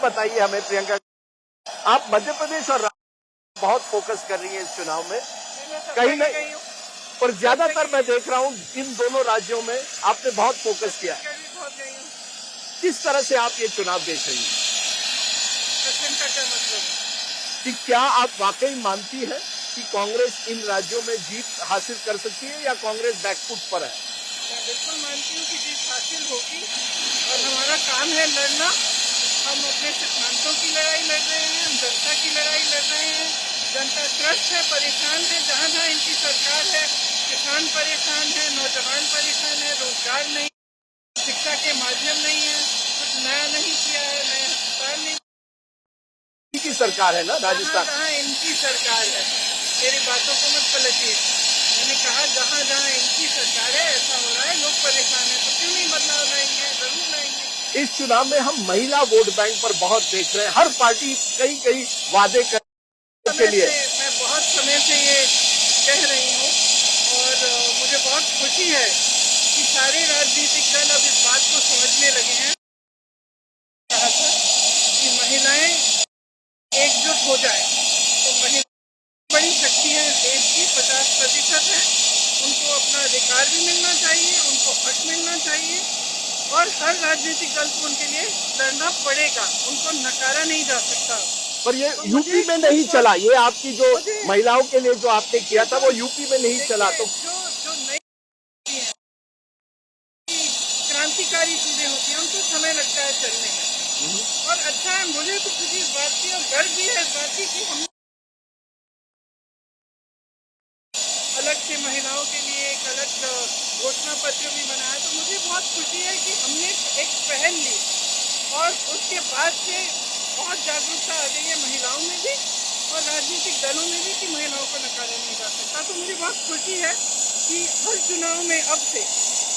बताइए हमें प्रियंका, आप मध्य प्रदेश और बहुत फोकस कर रही है इस चुनाव में, कहीं नहीं, पर ज्यादातर मैं देख रहा हूँ इन दोनों राज्यों में आपने बहुत फोकस किया। किस तरह से आप ये चुनाव देख रही हैं? कि क्या आप वाकई मानती है कि कांग्रेस इन राज्यों में जीत हासिल कर सकती है या कांग्रेस बैकफुट पर है? मैं बिल्कुल मानती हूँ कि जीत हासिल होगी और हमारा काम है लड़ना। हम अपने सिद्धांतों की लड़ाई लड़ रहे हैं, हम जनता की लड़ाई लड़ रहे हैं। जनता त्रस्त है, परेशान है, जहाँ जहाँ इनकी सरकार है किसान परेशान है, नौजवान परेशान है, रोजगार नहीं, शिक्षा के माध्यम नहीं है, कुछ नया नहीं किया है, नया अस्पताल नहीं। इनकी सरकार है ना राजस्थान, जहाँ इनकी सरकार है, मेरी बातों को मत पलटिए। मैंने कहा जहाँ जहाँ इनकी सरकार है ऐसा हो रहा है, लोग परेशान है, तो क्यों नहीं बदलाव लाएंगे? जरूर लाएंगे। इस चुनाव में हम महिला वोट बैंक पर बहुत देख रहे हैं, हर पार्टी कई कई वादे करने के लिए। मैं बहुत समय से ये कह रही हूँ और मुझे बहुत खुशी है कि सारे राजनीतिक दल अब इस बात को समझने लगे हैं। कहा था कि महिलाएं एकजुट हो जाए, तो महिला बड़ी शक्ति है देश की, 50% है, उनको अपना अधिकार भी मिलना चाहिए, उनको हक मिलना चाहिए और हर राजनीतिक दल को उनके लिए लड़ना पड़ेगा, उनको नकारा नहीं जा सकता। पर ये यूपी में नहीं चला, ये आपकी जो महिलाओं के लिए जो आपने किया था वो यूपी में नहीं चला, तो जो नई क्रांतिकारी चीजें होती हैं उनको समय लगता है चलने में। और अच्छा है, मुझे तो खुशी इस बात की और गर्व भी है इस बात की कि हम अलग से महिलाओं के लिए एक अलग घोषणा पत्र भी बनाया, तो मुझे बहुत खुशी है कि हमने एक पहल ली और उसके बाद से बहुत जागरूकता आ गई है महिलाओं में भी और राजनीतिक दलों में भी कि महिलाओं को नकारा नहीं जा सकता। तो मुझे बहुत खुशी है कि हर चुनाव में अब से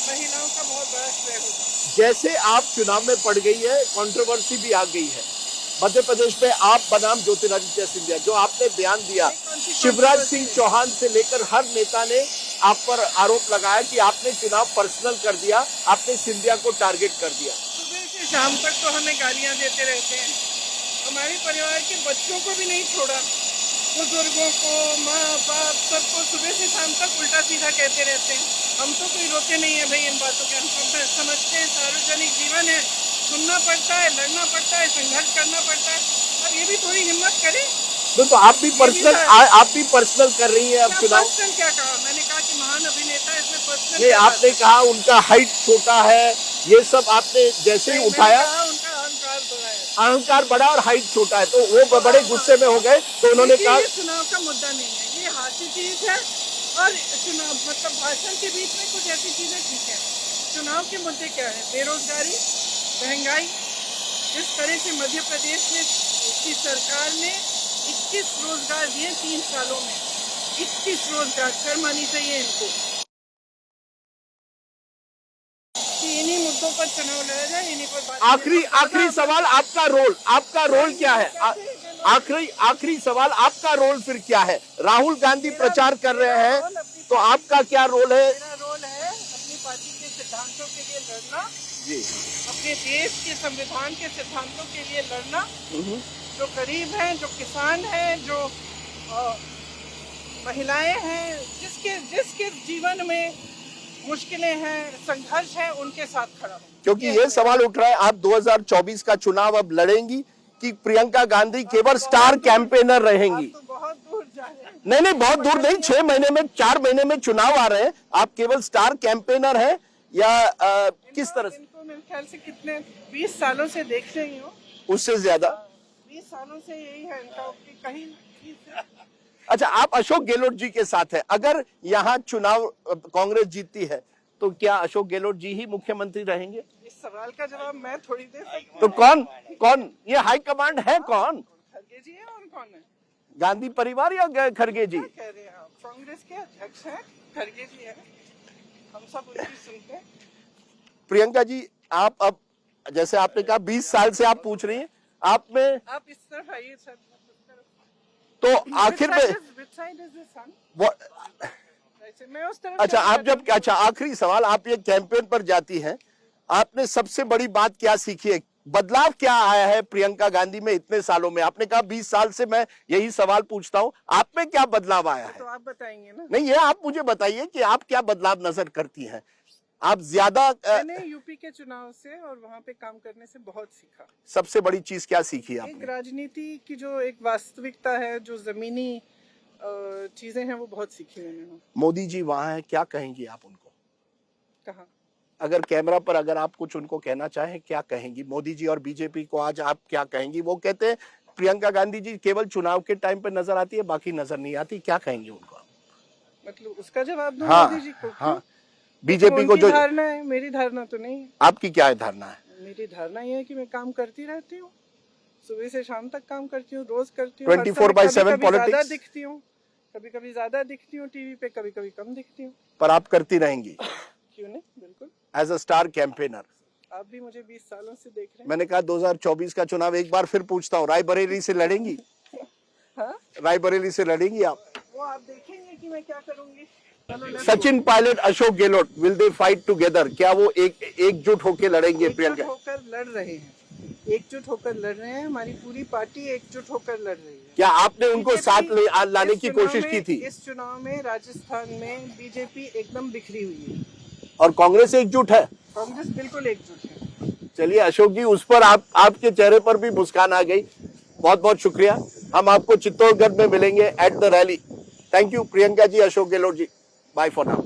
महिलाओं का बहुत बड़ा श्रेय होगा। जैसे आप चुनाव में पड़ गई है, कंट्रोवर्सी भी आ गई है मध्य प्रदेश में, आप बनाम ज्योतिरादित्य सिंधिया, जो आपने बयान दिया, शिवराज सिंह चौहान से लेकर हर नेता ने आप पर आरोप लगाया कि आपने चुनाव पर्सनल कर दिया, आपने सिंधिया को टारगेट कर दिया। सुबह से शाम तक तो हमें गालियां देते रहते हैं, हमारे परिवार के बच्चों को भी नहीं छोड़ा, बुजुर्गों को, माँ बाप सबको सुबह से शाम तक उल्टा सीधा कहते रहते हैं। हम तो कोई रोते नहीं है भाई इन बातों के, हम समझते हैं सार्वजनिक जीवन है, सुनना पड़ता है, लड़ना पड़ता है, संघर्ष करना पड़ता है, और ये भी थोड़ी हिम्मत करें। तो आप भी पर्सनल कर रही हैं अब चुनाव। पर्सनल क्या कहा? मैंने कहा कि महान अभिनेता है, इसमें पर्सनल ये आपने कहा उनका हाइट छोटा है, ये सब आपने जैसे ही उठाया, उनका अहंकार बढ़ा है, अहंकार बढ़ा और हाइट छोटा है, तो वो बड़े गुस्से में हो गए, तो उन्होंने कहा चुनाव का मुद्दा नहीं है, ये हास्य चीज है और चुनाव मतलब भाषण के बीच में कुछ ऐसी चीजें ठीक है। चुनाव के मुद्दे क्या है? बेरोजगारी, महंगाई। जिस तरह से मध्य प्रदेश में की सरकार ने 21 रोजगार दिए 3 सालों में, 21 रोजगार, शर्म आनी चाहिए इनको कि इन्हीं मुद्दों पर चुनाव लड़ा जाए, इन्हीं पर बात। आखिरी सवाल, आपका रोल क्या है? आखिरी सवाल, आपका रोल फिर क्या है? राहुल गांधी प्रचार कर रहे हैं, तो आपका क्या रोल है? मेरा रोल है अपनी पार्टी के सिद्धांतों के लिए लड़ना जी, अपने देश के संविधान के सिद्धांतों के लिए लड़ना, जो गरीब हैं, जो किसान हैं, जो महिलाएं हैं, जिसके जीवन में मुश्किलें हैं, संघर्ष है, उनके साथ खड़ा हूं। क्योंकि ये सवाल उठ रहा है, आप 2024 का चुनाव अब लड़ेंगी कि प्रियंका गांधी केवल स्टार कैंपेनर रहेंगी? तो बहुत दूर जा रहे हैं। नहीं, बहुत दूर नहीं, 6 महीने में, 4 महीने में चुनाव आ रहे हैं, आप केवल स्टार कैंपेनर हैं या किस तरह से? इनको मेरे ख्याल से कितने 20 सालों से देख रही हूँ, उससे ज्यादा 20 सालों से यही है इनका कि कहीं। अच्छा, आप अशोक गहलोत जी के साथ है, अगर यहाँ चुनाव कांग्रेस जीतती है तो क्या अशोक गहलोत जी ही मुख्यमंत्री रहेंगे? इस सवाल का जवाब मैं थोड़ी दे सकती हूँ। तो कौन ये हाईकमांड है? कौन? खरगे जी है और कौन है? गांधी परिवार या खरगे जी? क्या कह रहे हैं आप? कांग्रेस के अध्यक्ष हैं, खरगे जी है, हम सब उनकी सुनते हैं। प्रियंका जी, आप अब जैसे आपने कहा 20 साल से आप पूछ रही हैं, आप इस तरफ आइए सर, तो आखिर में मैं उस तरफ। अच्छा, आप आखिरी सवाल, आप ये कैंपेन पर जाती हैं, आपने सबसे बड़ी बात क्या सीखी है बदलाव क्या आया है प्रियंका गांधी में इतने सालों में? आपने कहा 20 साल से मैं यही सवाल पूछता हूं, आप में क्या बदलाव आया है? तो आप बताएंगे ना। नहीं, ये आप मुझे बताइए कि आप क्या बदलाव नजर करती हैं? आप ज्यादा मैंने यूपी के चुनाव से और वहाँ पे काम करने से बहुत सीखा। सबसे बड़ी चीज क्या सीखी एक आपने? राजनीति की जो एक वास्तविकता है, जो जमीनी चीजें हैं, वो बहुत सीखी मैंने। मोदी जी वहां है, क्या कहेंगी आप उनको? कहा अगर कैमरा पर अगर आप कुछ उनको कहना चाहें, क्या कहेंगी? मोदी जी और बीजेपी को आज आप क्या कहेंगी? वो कहते हैं प्रियंका गांधी जी केवल चुनाव के टाइम पे नजर आती है, बाकी नजर नहीं आती, क्या कहेंगे उनको? मतलब उसका जवाब दो हाँ, मोदी जी को। हाँ, तो बीजेपी को जो धारणा है, मेरी धारणा तो नहीं है। आपकी क्या है धारणा है? मेरी धारणा ये है कि मैं काम करती रहती हूँ, सुबह से शाम तक काम करती हूँ, रोज करती हूँ, 24/7 पॉलिटिक्स। दिखती हूँ, कभी कभी ज्यादा दिखती हूँ टीवी पे, कभी कभी कम दिखती हूँ। पर आप करती रहेंगी क्यों नहीं, बिल्कुल। As a star campaigner. आप भी मुझे 20 सालों से देख रहे हैं। मैंने कहा 2024 का चुनाव एक बार फिर पूछता हूँ, रायबरेली से लड़ेंगी? हाँ? रायबरेली से लड़ेंगी आप? वो आप देखेंगे कि मैं क्या करूंगी। Sachin Pilot, Ashok Gehlot, will they fight together? क्या वो एकजुट होकर लड़ेंगे? प्रियंका होकर लड़ रहे हैं, एकजुट होकर लड़ रहे हैं, हमारी पूरी पार्टी एकजुट होकर लड़ रही है। क्या आपने उनको साथ लाने की कोशिश की थी? इस चुनाव में राजस्थान में बीजेपी एकदम बिखरी हुई है और कांग्रेस एकजुट है? कांग्रेस बिल्कुल एकजुट है। चलिए अशोक जी, उस पर आपके चेहरे पर भी मुस्कान आ गई, बहुत बहुत शुक्रिया। हम आपको चित्तौड़गढ़ में मिलेंगे at the rally. Thank you Priyanka ji, Ashok Gehlot ji, bye for now.